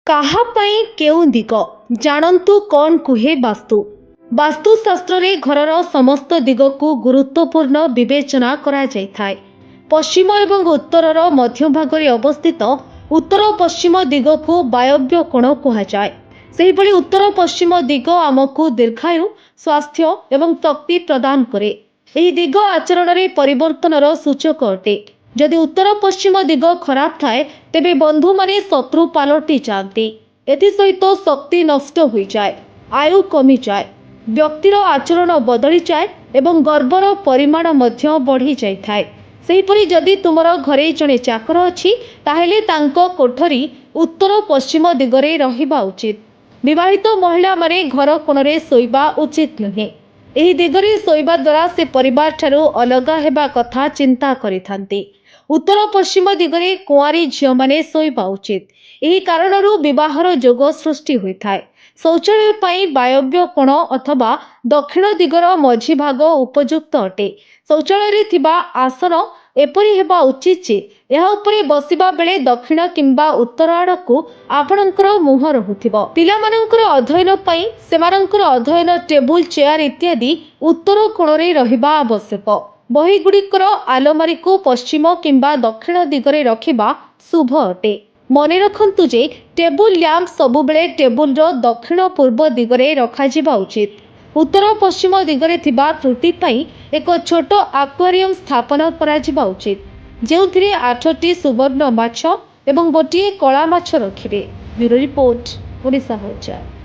କାହା ପାଇଁ କେଉଁ ଦିଗ ଜାଣନ୍ତୁ କ'ଣ କୁହେ ବାସ୍ତୁ। ବାସ୍ତୁଶାସ୍ତ୍ରରେ ଘରର ସମସ୍ତ ଦିଗକୁ ଗୁରୁତ୍ୱପୂର୍ଣ୍ଣ ବିବେଚନା କରାଯାଇଥାଏ। ପଶ୍ଚିମ ଏବଂ ଉତ୍ତରର ମଧ୍ୟଭାଗରେ ଅବସ୍ଥିତ ଉତ୍ତର ପଶ୍ଚିମ ଦିଗକୁ ବାୟବ୍ୟ କୋଣ କୁହାଯାଏ। ସେହିଭଳି ଉତ୍ତର ପଶ୍ଚିମ ଦିଗ ଆମକୁ ଦୀର୍ଘାୟୁ, ସ୍ୱାସ୍ଥ୍ୟ ଏବଂ ଶକ୍ତି ପ୍ରଦାନ କରେ। ଏହି ଦିଗ ଆଚରଣରେ ପରିବର୍ତ୍ତନର ସୂଚକ ଅଟେ। ଯଦି ଉତ୍ତର ପଶ୍ଚିମ ଦିଗ ଖରାପ ଥାଏ ତେବେ ବନ୍ଧୁମାନେ ଶତ୍ରୁ ପାଲଟି ଯାଆନ୍ତି। ଏଥିସହିତ ଶକ୍ତି ନଷ୍ଟ ହୋଇଯାଏ, ଆୟୁ କମିଯାଏ, ବ୍ୟକ୍ତିର ଆଚରଣ ବଦଳିଯାଏ ଏବଂ ଗର୍ବର ପରିମାଣ ମଧ୍ୟ ବଢ଼ିଯାଇଥାଏ। ସେହିପରି ଯଦି ତୁମର ଘରେ ଜଣେ ଚାକର ଅଛି ତାହେଲେ ତାଙ୍କ କୋଠରୀ ଉତ୍ତର ପଶ୍ଚିମ ଦିଗରେ ରହିବା ଉଚିତ। ବିବାହିତ ମହିଳାମାନେ ଘର କୋଣରେ ଶୋଇବା ଉଚିତ ନୁହେଁ। ଏହି ଦିଗରେ ଶୋଇବା ଦ୍ୱାରା ସେ ପରିବାରଠାରୁ ଅଲଗା ହେବା କଥା ଚିନ୍ତା କରିଥାନ୍ତି। ଉତ୍ତର ପଶ୍ଚିମ ଦିଗରେ କୁଆଁରୀ ଝିଅମାନେ ଶୋଇବା ଉଚିତ। ଏହି କାରଣରୁ ବିବାହର ଯୋଗ ସୃଷ୍ଟି ହୋଇଥାଏ। ଶୌଚାଳୟ ପାଇଁ ବାୟବ୍ୟ କୋଣ ଅଥବା ଦକ୍ଷିଣ ଦିଗର ମଝି ଭାଗ ଉପଯୁକ୍ତ ଅଟେ। ଶୌଚାଳୟରେ ଥିବା ଆସନ ଏପରି ହେବା ଉଚିତ ଯେ ଏହା ଉପରେ ବସିବା ବେଳେ ଦକ୍ଷିଣ କିମ୍ବା ଉତ୍ତର ଆଡ଼କୁ ଆପଣଙ୍କର ମୁହଁ ରହୁଥିବ। ପିଲାମାନଙ୍କର ଅଧ୍ୟୟନ ପାଇଁ ସେମାନଙ୍କର ଅଧ୍ୟୟନ ଟେବୁଲ, ଚେୟାର ଇତ୍ୟାଦି ଉତ୍ତର କୋଣରେ ରହିବା ଆବଶ୍ୟକ। ବହିଗୁଡ଼ିକର ଆଲମାରିକୁ ପଶ୍ଚିମ କିମ୍ବା ଦକ୍ଷିଣ ଦିଗରେ ରଖିବା ଶୁଭ ଅଟେ। ମନେ ରଖନ୍ତୁ ଯେ ଟେବୁଲ ଲ୍ୟାମ୍ପ ସବୁବେଳେ ଟେବୁଲର ଦକ୍ଷିଣ ପୂର୍ବ ଦିଗରେ ରଖାଯିବା ଉଚିତ। ଉତ୍ତର ପଶ୍ଚିମ ଦିଗରେ ଥିବା ତ୍ରୁଟି ପାଇଁ ଏକ ଛୋଟ ଆକ୍ୱାରିୟମ୍ ସ୍ଥାପନ କରାଯିବା ଉଚିତ, ଯେଉଁଥିରେ 8ଟି ସୁବର୍ଣ୍ଣ ମାଛ ଏବଂ ଗୋଟିଏ କଳା ମାଛ ରଖିବେ। ବ୍ୟୁରୋ ରିପୋର୍ଟ, ଓଡ଼ିଶା ହଲଚଲ।